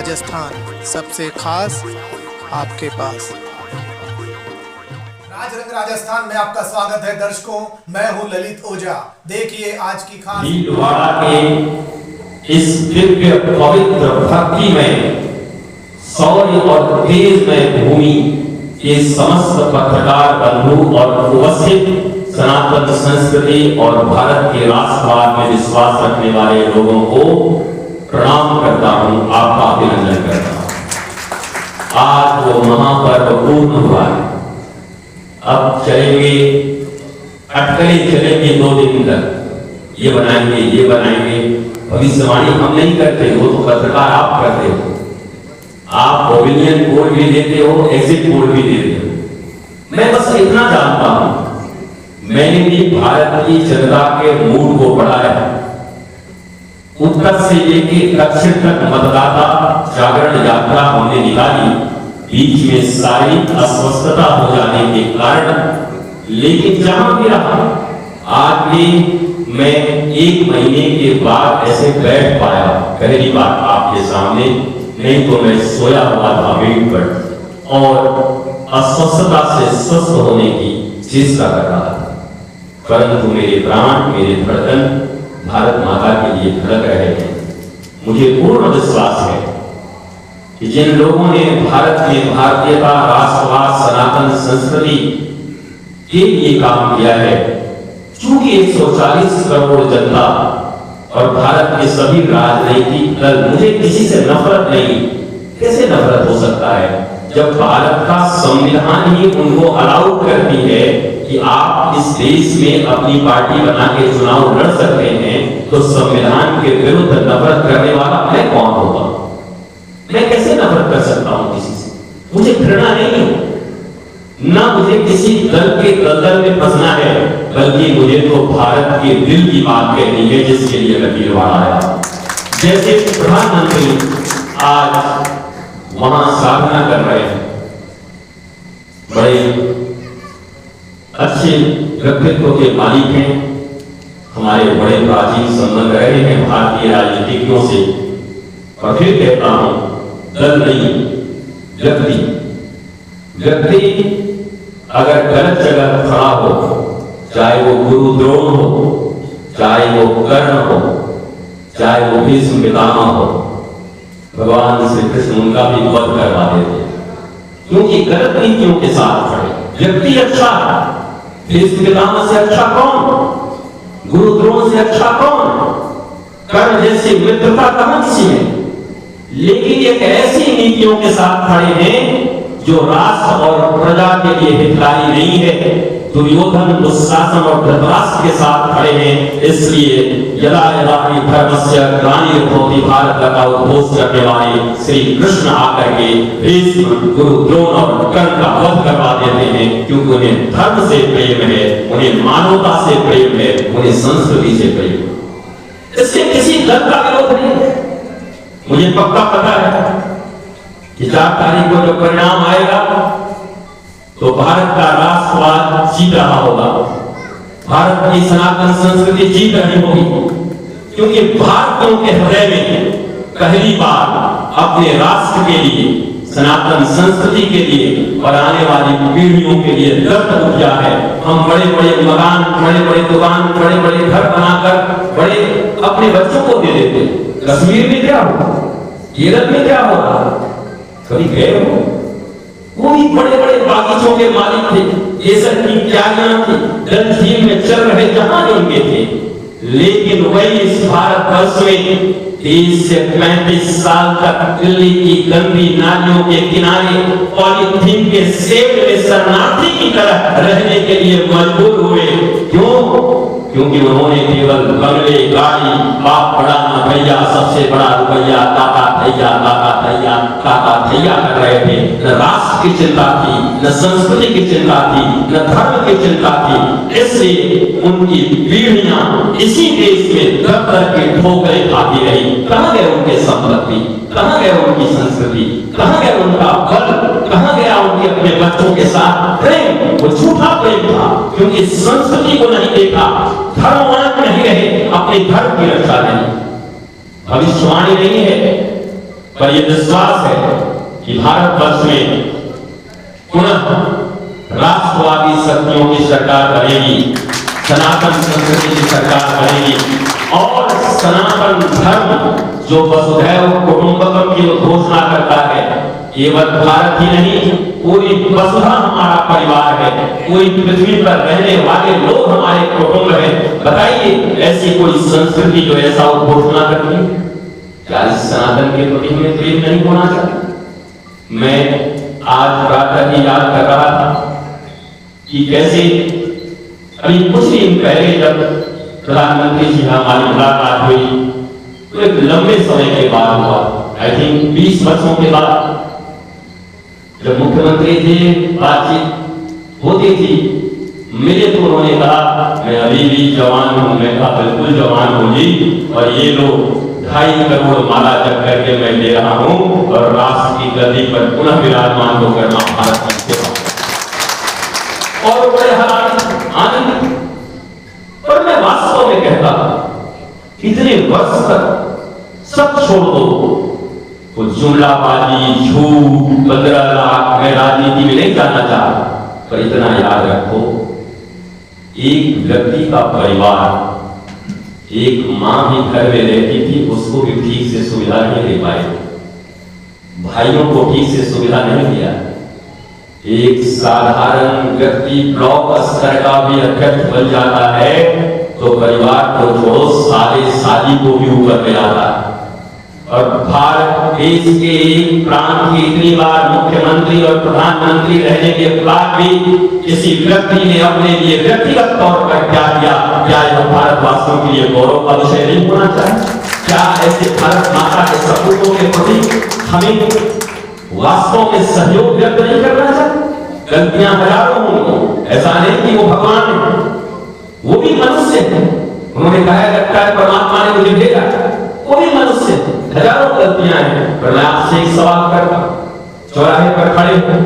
राजस्थान सबसे खास आपके पास। राजरंग राजस्थान में आपका स्वागत है दर्शकों, मैं हूं ललित ओझा। देखिए आज की खास भीलवाड़ा के इस दिव्य पवित्र भक्ति में शौर्य और तेज में भूमि के समस्त पत्रकार बंधु और उपस्थित सनातन संस्कृति और भारत के राष्ट्रवाद में विश्वास रखने वाले लोगों को प्रणाम करता हूं, आपका अभिनंदन करता हूं। आज वो महापर्व पूर्ण हुआ है। अब चलेंगे, अटकलें चलेंगे 2 दिन तक, ये बनाएंगे। भविष्यवाणी हम नहीं करते, वो तो पत्रकार आप करते हो। आप ओपिनियन पोल भी देते हो, एग्जिट पोल भी देते हो। मैं बस इतना जानता हूं, मैंने भी भारत की जनता के मूड को पढ़ा है। उत्तर से लेकर दक्षिण तक मतदाता जागरण यात्रा हमने निकाली, बीच में सारी अस्वस्थता हो जाने के कारण, लेकिन जहां भी रहा आज भी मैं 1 महीने के बाद ऐसे बैठ पाया, पहली बार आपके सामने। नहीं तो मैं सोया हुआ था बेड पर और अस्वस्थता से स्वस्थ होने की चेष्टा कर रहा था, परंतु मेरे प्राण, मेरे धड़कन भारत माता के लिए धड़क रहे हैं। मुझे पूर्ण विश्वास है कि जिन लोगों ने भारत में भारतीयता, राष्ट्रवाद, सनातन संस्कृति के लिए काम किया है, चूंकि 140 करोड़ जनता और भारत के सभी राजनीतिक दल, मुझे किसी से नफरत नहीं। कैसे नफरत हो सकता है जब भारत का संविधान ही उनको अलाउ करती है कि आप इस देश में अपनी पार्टी बना के चुनाव लड़ सकते हैं, तो संविधान के विरुद्ध नफरत करने वाला मैं कौन होगा? मैं कैसे नफरत कर सकता हूं किसी से? मुझे घृणा नहीं है, ना मुझे किसी दल के दलदल में फंसना है, बल्कि मुझे तो भारत के दिल की बात कहनी है, जिसके लिए मैं भीलवाड़ा आया। जैसे प्रधानमंत्री आज वहां साधना कर रहे हैं, बड़े अच्छे व्यक्तित्व के मालिक हैं, हमारे बड़े प्राचीन संबंध रहे हैं भारतीय राजनीतिज्ञों से। और फिर कहता हूं, दल नहीं, व्यक्ति अगर गलत जगह खड़ा हो, चाहे वो गुरु द्रोण हो, चाहे वो कर्ण हो, चाहे वो भीष्म पितामह हो, भगवान श्री कृष्ण उनका भी वध करवा देते, क्योंकि गलत नीतियों के साथ खड़े। व्यक्ति अच्छा है, भीष्म पितामह से अच्छा कौन? गुरु द्रोण से अच्छा कौन? कर्ण जैसी मित्रता कहां किसी में? लेकिन एक ऐसी नीतियों के साथ खड़े हैं जो राष्ट्र और प्रजा के लिए हितकारी नहीं है। दुर्योधन, दुशासन और धृतराष्ट्र के साथ खड़े हैं। इसलिए यदा यदा हि धर्मस्य ग्लानिर्भवति भारत का उद्घोष करने वाले श्री कृष्ण आकर के भीष्म, गुरु द्रोण और कर्ण का वध करवा देते हैं, क्योंकि उन्हें धर्म से प्रेम है, उन्हें मानवता से प्रेम है, उन्हें संस्कृति से प्रेम है। इससे किसी दल का विरोध नहीं है। मुझे पक्का पता है कि 4 तारीख को जो परिणाम आएगा तो भारत का राष्ट्रवाद जीत रहा होगा, भारत की सनातन संस्कृति जीत रही होगी, क्योंकि भारतीयों के हृदय में पहली बार अपने राष्ट्र के लिए, सनातन संस्कृति के लिए और आने वाली पीढ़ियों के लिए दर्द उठा है। हम बड़े बड़े मकान, बड़े बड़े दुकान, बड़े बड़े घर बनाकर बड़े अपने बच्चों को दे देते। कश्मीर में क्या हो, केरल में क्या हो रहा, कभी गए हो? वो भी बड़े बड़े बागीचों के मालिक थे, केसर की क्यारियां थी, डल झील में चल रहे जहाज उनके थे। लेकिन वही इस भारत वर्ष में 30 से 35 साल तक दिल्ली की गंदी नालियों के किनारे पॉलीथीन के शेड में शरणार्थी की तरह रहने के लिए मजबूर हुए। क्यों? क्योंकि उन्होंने केवल बंगले, गाड़ी, बाप बड़ा ना भैया, सबसे बड़ा रुपया, काका भैया कर रहे थे। न राष्ट्र की चिंता थी, न संस्कृति की चिंता थी, न धर्म की चिंता थी। इसलिए उनकी पीढ़ियां इसी देश में दर दर के ठोकरें खाती रही। कहां गए उनके संपत्ति, कहां गए उनकी संस्कृति, कहां गया उनका बल, कहां गया उनके अपने बच्चों के साथ प्रेम? वो झूठा प्रेम था, क्योंकि संस्कृति को नहीं देखा, धर्मवान नहीं रहे, अपने धर्म की रक्षा नहीं। भविष्यवाणी नहीं है, पर यह विश्वास है कि भारतवर्ष में पुनः राष्ट्रवादी शक्तियों की सरकार बनेगी, सनातन संस्कृति की सरकार बनेगी और सनातन धर्म जो वसुधैव कुटुंबकम की घोषणा करता है, केवल भारत ही नहीं, पूरी वसुधा हमारा परिवार है, पूरी पृथ्वी पर रहने वाले लोग हमारे कुटुंब हैं। बताइए ऐसी कोई संस्कृति जो ऐसा घोषणा करती है? क्या इस सनातन के प्रति हमें प्रेम नहीं होना चाहिए? मैं आज प्रातः ही याद कर रहा था कि कैसे अभी कुछ दिन पहले जब प्रधानमंत्री जी हमारी मुलाकात हुई तो एक लंबे समय के बाद हुआ, आई थिंक 20 वर्षों के बाद जब मुख्यमंत्री जी बातचीत होती थी, मिले तो उन्होंने कहा मैं अभी भी जवान हूं। मैं कहा बिल्कुल जवान हूं जी, और ये लोग 2.5 करोड़ माला जप करके मैं ले रहा हूं और राष्ट्र की गद्दी पर पुनः विराजमान होकर मां भारत की सेवा और बड़े आनंद। पर मैं वास्तव में कहता इतने वर्ष तक सब छोड़ दो, वो जुमलाबाजी, झूठ, 15 लाख, मैं राजनीति में नहीं जाना चाहता, पर इतना याद रखो, एक व्यक्ति का परिवार, एक मां भी घर में रहती थी, उसको भी ठीक से सुविधा नहीं दे पाए, भाइयों को ठीक से सुविधा नहीं दिया। एक साधारण व्यक्ति ब्लॉक स्तर का भी अध्यक्ष बन जाता है तो परिवार को छोड़ो, साले साली को भी ऊपर ले आता है। और भारत देश के एक प्रांत के इतनी बार मुख्यमंत्री और प्रधानमंत्री रहने के बाद भी किसी व्यक्ति ने अपने लिए व्यक्तिगत तौर पर क्या किया? क्या यह भारतवासियों के लिए गौरव का विषय नहीं होना चाहिए? क्या ऐसे भारत माता के सपूतों के प्रति हमें वास्तव में सहयोग व्यक्त नहीं करना चाहिए? गलतियां हजारों होंगी, ऐसा नहीं कि वो भगवान है, वो भी मनुष्य है। उन्होंने कहा लगता है परमात्मा ने मुझे भेजा, वो भी मनुष्य है, हजारों गलतियां हैं। पर मैं आपसे एक सवाल करता हूं, चौराहे पर खड़े हो,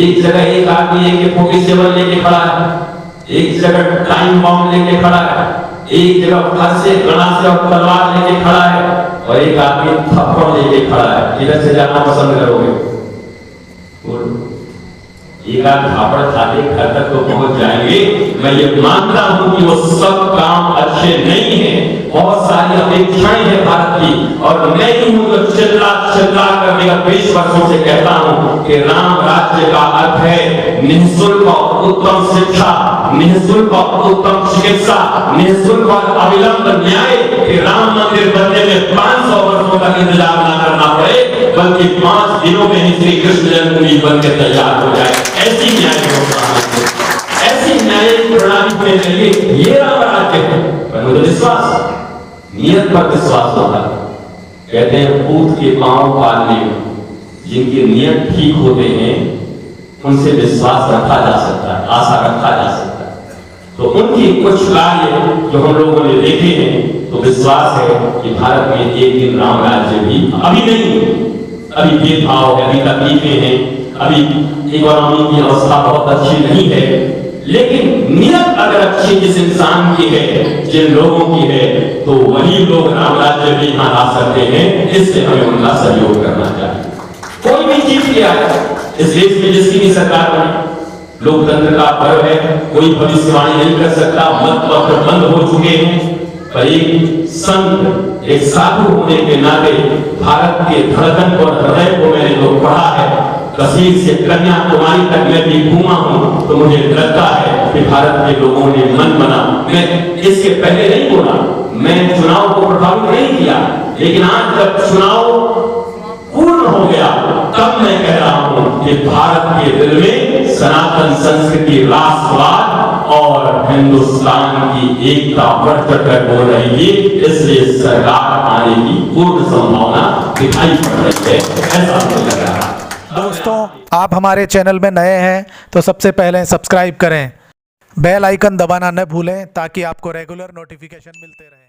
एक जगह एक आदमी AK-47 लेके खड़ा है, एक जगह टाइम बॉम्ब लेके खड़ा है, एक जगह घर से गणासे और तलवार लेके खड़ा है, और एक आदमी थप्पड़ लेके खड़ा है। किधर से जाना पसंद करोगे? एक आध थापड़ खाते घर तक तो पहुंच जाएंगे। मैं ये मानता हूं कि वो सब काम अच्छे नहीं है, बहुत सारी अपेक्षाएं हैं भारत की, और मैं ही हूं जो चिल्ला चिल्ला कर 20 वर्षों से कहता हूं कि राम राज्य का अर्थ है निःशुल्क और उत्तम शिक्षा, निःशुल्क और उत्तम चिकित्सा, निःशुल्क और अविलंब न्याय, कि राम मंदिर बनने में 500 वर्षों तक इंतजार न करना पड़े, बल्कि 5 दिनों में ही श्री कृष्ण जन्मभूमि बनकर तैयार हो जाए। ऐसी न्याय व्यवस्था, ऐसी न्याय प्रणाली होने चाहिए। ये राम राज्य है। पर मुझे विश्वास, नियत पर विश्वास होता है। कहते हैं पूत के पांव पालने में जिनके नियत ठीक होते हैं उनसे विश्वास रखा जा सकता है, आशा रखा जा सकता है। तो उनकी कुछ कार्य जो हम लोगों ने देखे हैं, तो विश्वास है कि भारत में एक दिन राम राज्य भी, अभी नहीं, अभी भेदभाव है, अभी तकलीफें हैं, अभी इकोनॉमी की अवस्था बहुत अच्छी नहीं है, लेकिन नियत अगर अच्छी जिस इंसान की है, जिन लोगों की है, तो वही लोग राम राज्य भी यहाँ ला सकते हैं। इससे हमें उनका सहयोग करना चाहिए। कोई भी चीज किया है इस देश में, जिसकी भी सरकार बनी, लोकतंत्र का पर्व है, कोई भविष्यवाणी नहीं कर सकता, मत पत्र बंद हो चुके हैं, पर एक संत, एक साधु होने के नाते भारत के धड़कन और हृदय को मैंने जो पढ़ा है, कश्मीर से कन्याकुमारी तक मैं भी घूमा हूं, तो मुझे लगता है कि भारत के लोगों ने मन बना। मैं इसके पहले नहीं बोला, मैं चुनाव को प्रभावित नहीं किया, लेकिन आज जब चुनाव पूर्ण हो गया तब मैं कह रहा हूं कि भारत के दिल में सनातन संस्कृति, राष्ट्रवाद और हिंदुस्तान की एकता बढ़ चढ़कर बोल रही थी। इसलिए सरकार आने की पूर्ण संभावना दिखाई पड़ रही है, ऐसा मुझे लग रहा है। दोस्तों, आप हमारे चैनल में नए हैं तो सबसे पहले सब्सक्राइब करें, बेल आइकन दबाना न भूलें ताकि आपको रेगुलर नोटिफिकेशन मिलते रहे।